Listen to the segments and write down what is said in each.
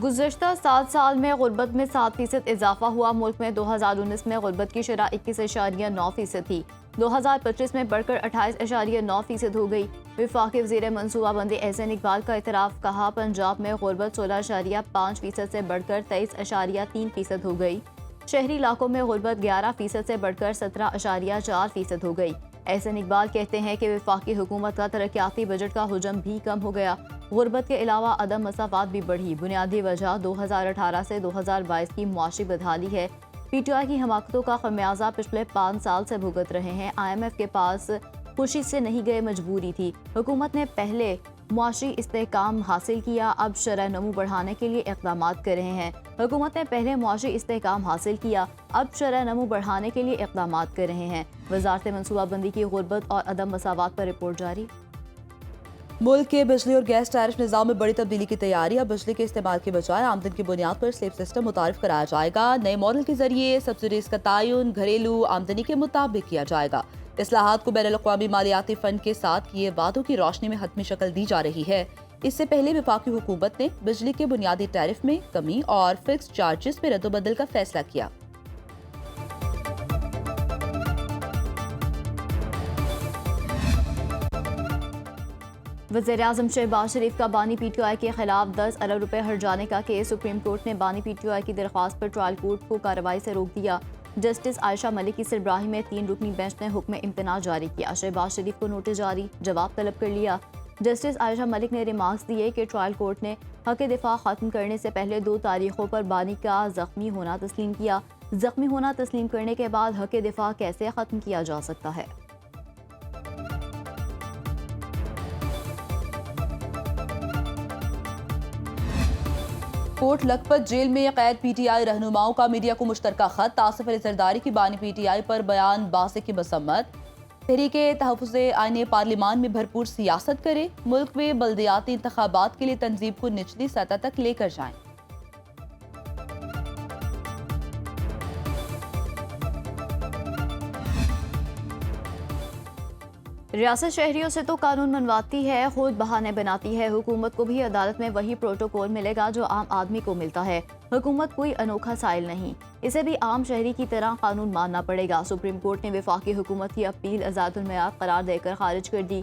गुज़श्ता 7 साल में गुर्बत में 7% इजाफा हुआ। मुल्क में 2019 में गुर्बत की शरह 21.9% थी। 2025 में बढ़कर 28.9% हो गई। वफाकी वज़ीर मनसूबाबंदी एहसन इकबाल का इतराफ़, कहा पंजाब में गुर्बत 16.5% से बढ़कर 23.3% हो गई। शहरी इलाकों में गुर्बत 11% से बढ़कर 17.4% हो गई। एहसन इकबाल कहते हैं कि वफाकी हुकूमत का तरक्याती बजट का हुजम भी कम हो गया। गुर्बत के अलावा अदम मसाफात भी बढ़ी। बुनियादी वजह 2018 से 2022 की मुआशी बदहाली है। PTI की हमाकतों का खमियाजा पिछले 5 साल से भुगत रहे हैं। IMF के पास खुशी से नहीं गए, मजबूरी थी। हुकूमत ने पहले मुआशी इस्तेहकाम हासिल किया, अब शरह नमू बढ़ाने के लिए इक़दाम कर रहे हैं। हुकूमत ने पहले मुआशी इस्तेहकाम हासिल किया, अब शरह नमू बढ़ाने के लिए इक़दाम कर रहे हैं। वज़ारत मनसूबाबंदी की गुर्बत और अदम मसावात पर रिपोर्ट जारी। मुल्क के बिजली और गैस टैरिफ निज़ाम में बड़ी तब्दीली की तैयारी। अब बिजली के इस्तेमाल के बजाय आमदन की बुनियाद पर स्लैब सिस्टम मुतारिफ कराया जाएगा। नए मॉडल के जरिए सब्सिडीज का तयन घरेलू आमदनी के मुताबिक किया जाएगा। इस्लाहात को बैनुल-अक़वामी मालियाती फंड के साथ किए वादों की रोशनी में हतमी शक्ल दी जा रही है। इससे पहले वफाकी हुकूमत ने बिजली के बुनियादी टैरिफ में कमी और फिक्स चार्जेस में रद्दोबदल का फैसला किया। वज़ीर-ए-आज़म शहबाज शरीफ का बानी PTI के खिलाफ 10 अरब रुपए हर्जाने का केस। सुप्रीम कोर्ट ने बानी PTI की दरख्वास्त पर ट्रायल कोर्ट को कार्रवाई से रोक दिया। जस्टिस आयशा मलिक की सरबराही में 3 रुकनी बेंच ने हुक्म इम्तना जारी किया। शहबाज शरीफ को नोटिस जारी, जवाब तलब कर लिया। जस्टिस आयशा मलिक ने रिमार्क्स दिए कि ट्रायल कोर्ट ने हक दिफा खत्म करने से पहले 2 तारीखों पर बानी का जख्मी होना तस्लीम किया। जख्मी होना तस्लीम करने के बाद हक दिफा कैसे खत्म किया जा सकता है? कोट लखपत जेल में कैद PTI रहनुमाओं का मीडिया को मुश्तरका खत। आसिफ अली जरदारी की बानी PTI पर बयान बासे की मसम्मत। तहरीके तहफ़्फ़ुज़े आईने पार्लिमान में भरपूर सियासत करे। मुल्क में बल्दियाती इंतखाबात के लिए तंजीब को निचली सतह तक लेकर जाएं। रियासत शहरियों से तो कानून मनवाती है, खुद बहाने बनाती है। हुकूमत को भी अदालत में वही प्रोटोकॉल मिलेगा जो आम आदमी को मिलता है। हुकूमत कोई अनोखा साइल नहीं, इसे भी आम शहरी की तरह कानून मानना पड़ेगा। सुप्रीम कोर्ट ने वफाकी हुकूमत की अपील अज़ातुल मयार करार देकर खारिज कर दी।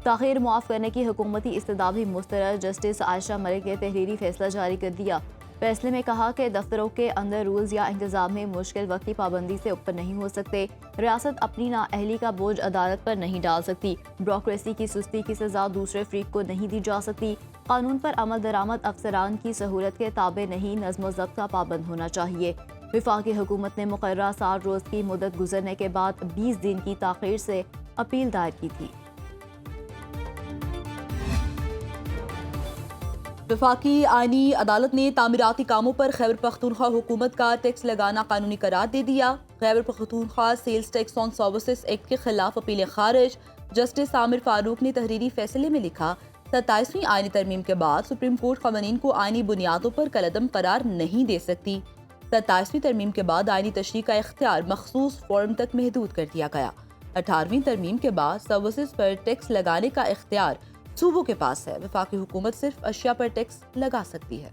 ताख़ीर मुआफ़ करने की हुकूमती इस्तदा भी मुस्तरद। जस्टिस आयशा मलिक ने तहरीरी फैसला जारी कर दिया। फैसले में कहा कि दफ्तरों के अंदर रूल्स या इंतजाम में मुश्किल वक्त की पाबंदी से ऊपर नहीं हो सकते। रियासत अपनी नाअहली का बोझ अदालत पर नहीं डाल सकती। ब्यूरोक्रेसी की सुस्ती की सजा दूसरे फरीक को नहीं दी जा सकती। कानून पर अमल दरामद अफसरान की सहूलत के ताबे नहीं, नज़्म ज़ब्त का पाबंद होना चाहिए। वफाकी हुकूमत ने मुकर्ररा 60 रोज़ की मुद्दत गुजरने के बाद 20 दिन की ताख़ीर से अपील दायर की थी। वफाकी आईनी अदालत ने तामीराती कामों पर खैबर पख्तूनख्वा हुकूमत का टैक्स लगाना कानूनी करार दे दिया। Khyber Pakhtunkhwa sales tax on services act के खिलाफ अपीलें खारिज। जस्टिस आमिर फारूक ने तहरीरी फैसले में लिखा, 27वीं आईनी तरमीम के बाद सुप्रीम कोर्ट क़वानीन को आईनी बुनियादों पर कलअदम करार नहीं दे सकती। 27वीं तरमीम के बाद आईनी तशरीह का इख्तियार मखसूस फॉर्म तक महदूद कर दिया गया। 18वीं तरमीम के बाद सर्विसेज पर टैक्स लगाने का इख्तियार सूबों के पास है। वफाकी हुकूमत सिर्फ अशिया पर टैक्स लगा सकती है।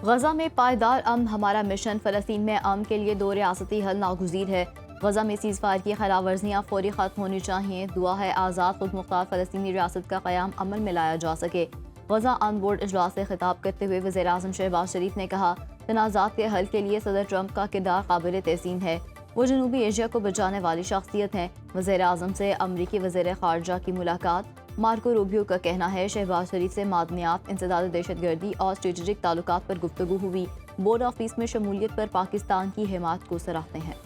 गजा में पायदार अमन हमारा मिशन। फ़लस्तीन में अमन के लिए 2 रियासती हल नागुज़ीर है। गजा में सीज़फायर की खिलाफ वर्जियाँ फौरी ख़त्म होनी चाहिए। दुआ है आज़ाद खुद मुख्तार फ़लस्तीनी रियासत का क़याम अमल में लाया जा सके। गजा अन बोर्ड इजलास से खिताब करते हुए वज़ीर-ए-आज़म शहबाज शरीफ ने कहा, तनाज़ात के हल के लिए सदर ट्रंप का किरदार काबिल तहसीन है। वो जनूबी एशिया को बचाने वाली शख्सियत हैं। वज़ीर-ए-आज़म से अमरीकी वज़ीर ख़ारजा की मुलाकात। मार्को रूबियो का कहना है शहबाज शरीफ से मादनियात, इंसदाद दहशतगर्दी और स्ट्रेटेजिक ताल्लुकात पर गुफ्तगू हुई। बोर्ड ऑफ पीस में शमूलियत पर पाकिस्तान की हिमायत को सराहते हैं।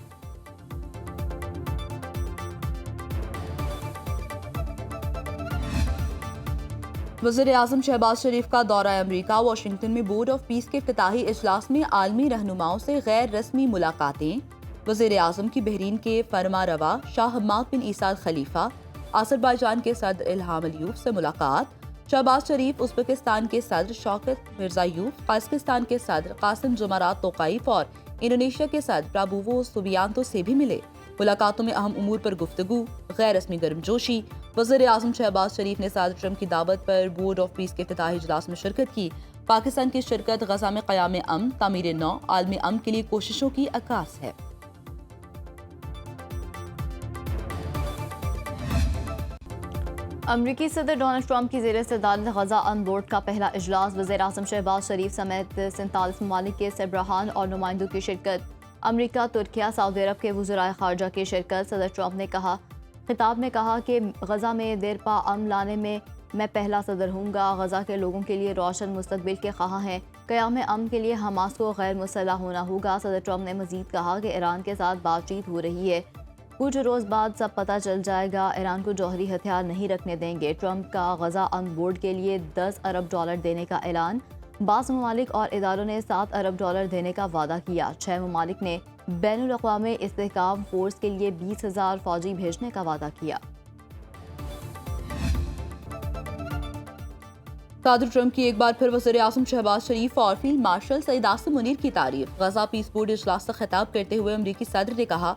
वज़ीर-ए-आज़म शहबाज शरीफ का दौरा अमरीका। वाशिंगटन में बोर्ड ऑफ पीस के इफ्तिताही इजलास में आलमी रहनुमाओं से गैर रस्मी मुलाकातें। वज़ीर-ए-आज़म की बहरीन के फरमा रवा शाह हम्माद बिन ईसा खलीफा, अज़रबैजान के सदर इल्हाम अलियूफ से मुलाकात। शहबाज शरीफ उज़्बेकिस्तान के सदर शौकत मिर्ज़ायूफ, कज़ाकिस्तान के सदर कासिम जुमरात तोक़ाइफ और इंडोनेशिया के सदर प्राबोवो सुबियांतो से भी मिले। मुलाकातों में अहम उमूर पर गुफ्तगू, गैर रस्मी गर्मजोशी। वज़ीर आज़म शहबाज शरीफ ने सदर ट्रंप की दावत पर बोर्ड ऑफ पीस के इफ्तिताही इजलास में शिरकत की। पाकिस्तान की शिरकत गजा में क़याम अमन, तामीर नौ, आलमी अमन के लिए कोशिशों की अक्कास है। अमरीकी सदर डोनाल्ड ट्रंप की ज़ेर सदारत गजा अमन बोर्ड का पहला इजलास, वज़ीर आज़म शहबाज शरीफ समेत 47 ममालिक के सरबराहान और नुमाइंदों की शिरकत। अमरीका, तुर्किया, सऊदी अरब के वज़राए ख़ारजा की शिरकत। सदर ट्रंप ने खिताब में कहा कि गजा में देर पा अमन लाने में मैं पहला सदर हूँगा। गजा के लोगों के लिए रोशन मुस्तकबिल के ख़्वाह हैं। क़याम अमन के लिए हमास को गैर मुसल्लह होना होगा। सदर ट्रंप ने मज़ीद कहा कि ईरान के साथ बातचीत हो रही है, कुछ रोज़ बाद सब पता चल जाएगा। ईरान को जौहरी हथियार नहीं रखने देंगे। ट्रंप का गजा अमन बोर्ड के लिए $10 अरब देने का ऐलान। 22 ममालिक और इदारों ने $7 अरब देने का वादा किया। 6 ममालिक ने बैनुल अक़वामी इस्तेहकाम फोर्स के लिए 20,000 फौजी भेजने का वादा किया। सदर ट्रंप की एक बार फिर वज़ीर आज़म शहबाज शरीफ और फील्ड मार्शल सईद आसिम मुनीर की तारीफ। गजा पीस बोर्ड इजलास से खिताब करते हुए अमरीकी सदर ने कहा,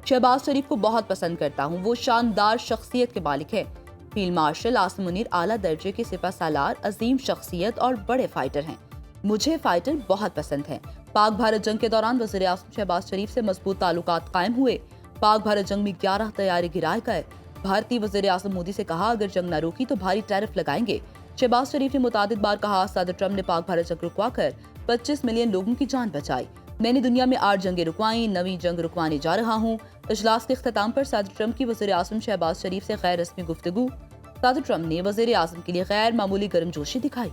शहबाज शरीफ को बहुत पसंद करता हूँ, वो शानदार शख्सियत के मालिक है। फील्ड मार्शल आसिम मुनीर आला दर्जे के सिपह सालार, अजीम शख्सियत और बड़े फाइटर हैं। मुझे फाइटर बहुत पसंद हैं। पाक भारत जंग के दौरान वज़ीर आज़म शहबाज शरीफ से मजबूत ताल्लुकात कायम हुए। पाक भारत जंग में 11 तैयारे गिराए गए। भारतीय वज़ीर आज़म मोदी से कहा, अगर जंग न रुकी तो भारी टैरिफ लगाएंगे। शहबाज शरीफ ने मुतादिद बार कहा, सदर ट्रंप ने पाक भारत जंग रुकवाकर 25 मिलियन लोगों की जान बचाई। मैंने दुनिया में 8 जंगें रुकवाई, 9वीं जंग रुकवाने जा रहा हूँ। इजलास के इख्तिताम पर सदर ट्रंप की वज़ीर आज़म शहबाज शरीफ से गैर रस्मी गुफ्तगू। सदर ट्रंप ने वज़ीर आज़म के लिए गैर मामूली गर्मजोशी दिखाई।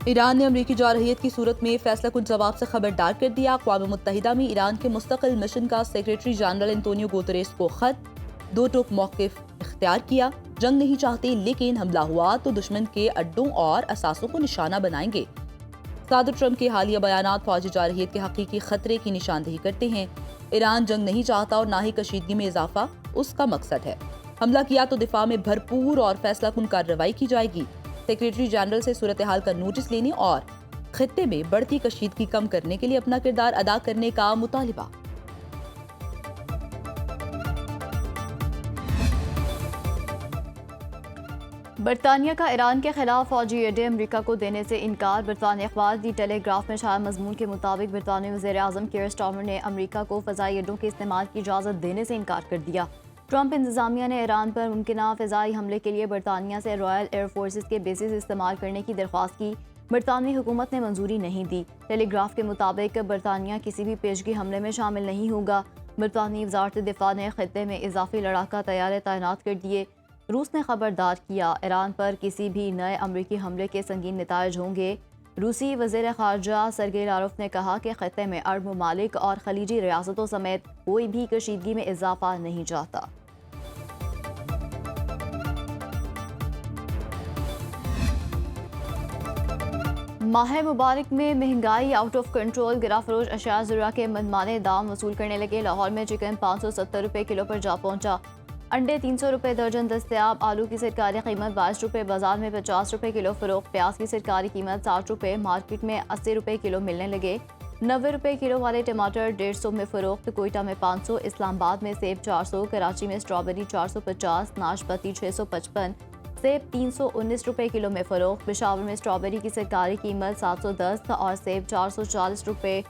ईरान ने अमरीकी जारहियत की सूरत में फैसला कुन जवाब से खबरदार कर दिया। अक़वाम मुत्तहिदा में ईरान के मुस्तकिल मिशन का सेक्रेटरी जनरल एंटोनियो गुतेरेस को खत, 2 टोक मौक़िफ़ इख्तियार किया। जंग नहीं चाहते, लेकिन हमला हुआ तो दुश्मन के अड्डों और असासों को निशाना बनाएंगे। सदर ट्रंप के हालिया बयानात फौजी जारहियत के हकीकी खतरे की निशानदेही करते हैं। ईरान जंग नहीं चाहता और ना ही कशीदगी में इजाफा उसका मकसद है। हमला किया तो दिफा में भरपूर और फैसला कुन कार्रवाई की जाएगी। सेक्रेटरी जनरल से सूरत हाल का नोटिस लेने और खित्ते में बढ़ती कशीदगी कम करने के लिए अपना किरदार अदा करने का मुतालिबा। बरतानिया का ईरान के खिलाफ फौजी अड्डे अमरीका को देने से इनकार। बरतानी अखबार दी टेलीग्राफ में शाया मजमून के मुताबिक बरतानी वज़ीर आज़म कीर स्टारमर ने अमरीका को फ़ज़ाई अड्डों के इस्तेमाल की इजाज़त देने से इनकार कर दिया। ट्रंप इंतज़ामिया ने ईरान पर मुमकिना फ़ज़ाई हमले के लिए बरतानिया से रॉयल एयर फोर्सेस के बेसिस इस्तेमाल करने की दरख्वास्त की। बरतानवी हुकूमत ने मंजूरी नहीं दी। टेलीग्राफ के मुताबिक बरतानिया किसी भी पेशगी हमले में शामिल नहीं होगा। बरतानी वज़ारत दिफा ने खित्ते में इजाफी लड़ाका तैयारे तैनात कर दिए। रूस ने खबरदार किया, ईरान पर किसी भी नए अमरीकी हमले के संगीन नताइज होंगे। रूसी वज़ीर ख़ारजा सरगेई लारोफ ने कहा कि खित्ते में अरब ममालिक और खलीजी रियासतों समेत कोई भी कशीदगी में इजाफा नहीं चाहता। माह मुबारक में महंगाई आउट ऑफ कंट्रोल। गिरा फरोश अशिया ज़रूरा के मनमाने दाम वसूल करने लगे। लाहौर में चिकन 570 रुपये किलो पर जा पहुंचा। अंडे 300 रुपये दर्जन दस्तयाब। आलू की सरकारी कीमत 22 रुपये, बाजार में 50 रुपये किलो फ़रोख्त। प्याज की सरकारी कीमत 60 रुपये, मार्केट में 80 रुपये किलो मिलने लगे। 90 रुपये किलो वाले टमाटर 150 में फ़रोख्त। कोयटा में 500, इस्लामाबाद में सेब 400, कराची में स्ट्रॉबेरी 450, नाशपाती 655, सेब 319 रुपये किलो में फ़रोख्त। पेशावर में स्ट्रॉबेरी की सरकारी कीमत 710 और सेब 440 रुपये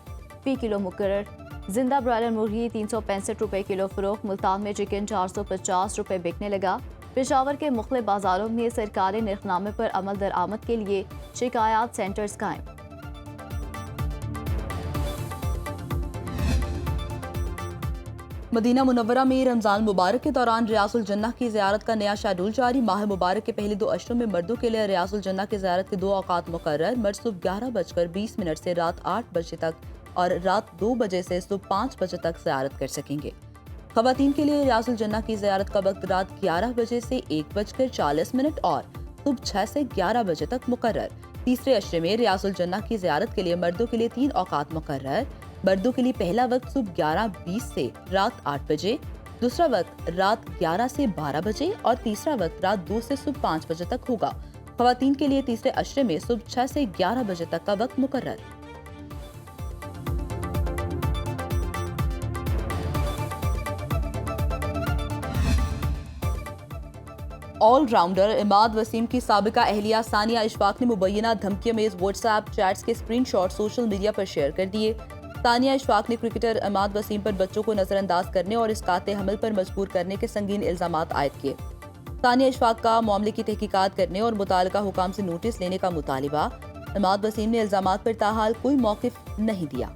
फ़ी किलो मुकर्रर। जिंदा ब्रॉयलर मुर्गी 365 रुपये किलो फ़रोख्त। मुल्तान में चिकन 450 रुपये बिकने लगा। पेशावर के मुख्तलिफ बाज़ारों में सरकारी निर्खनामे पर अमल दरामद के लिए शिकायत सेंटर्स कायम। मदीना मुनव्वरा में रमज़ान मुबारक के दौरान रियाजुल जन्नह की ज़ियारत का नया शेड्यूल जारी। माह मुबारक के पहले 2 अशरों में मर्दों के लिए रियाजुल जन्नह की ज़ियारत के 2 औकात मुकर्रर। मर्द सुबह 11:20 से रात 8 बजे तक और रात 2 बजे से सुबह 5 बजे तक ज़ियारत कर सकेंगे। ख़वातीन के लिए रियाजुल जन्नह की ज़ियारत का वक्त रात 11 बजे से 1:40 और सुबह 6 से 11 बजे तक मुकर्रर। तीसरे अशरे में रियाजुल जन्नह की ज़ियारत के लिए मर्दों के लिए 3 औकात मुकर्रर। मर्दों के लिए पहला वक्त सुबह 11:20 से रात 8 बजे, दूसरा वक्त रात 11 से 12 बजे और तीसरा वक्त रात 2 से सुबह 5 बजे तक होगा। खवातीन के लिए तीसरे अशरे में सुबह 6 से 11 बजे तक का वक्त मुकर्रर। ऑलराउंडर इमाद वसीम की साबिका अहलिया सानिया इशफाक ने मुबैना धमकियों में व्हाट्सएप चैट्स के स्क्रीनशॉट सोशल मीडिया पर शेयर कर दिए। सानिया इशफाक ने क्रिकेटर इमाद वसीम पर बच्चों को नजरअंदाज करने और इसकाते हमल पर मजबूर करने के संगीन इल्जामात आयद किए। सानिया इशफाक का मामले की तहकीकात करने और मुतालिका हुकाम से नोटिस लेने का मुतालिबा। इमाद वसीम ने इल्जामात पर ताहाल कोई मौक़िफ़ नहीं दिया।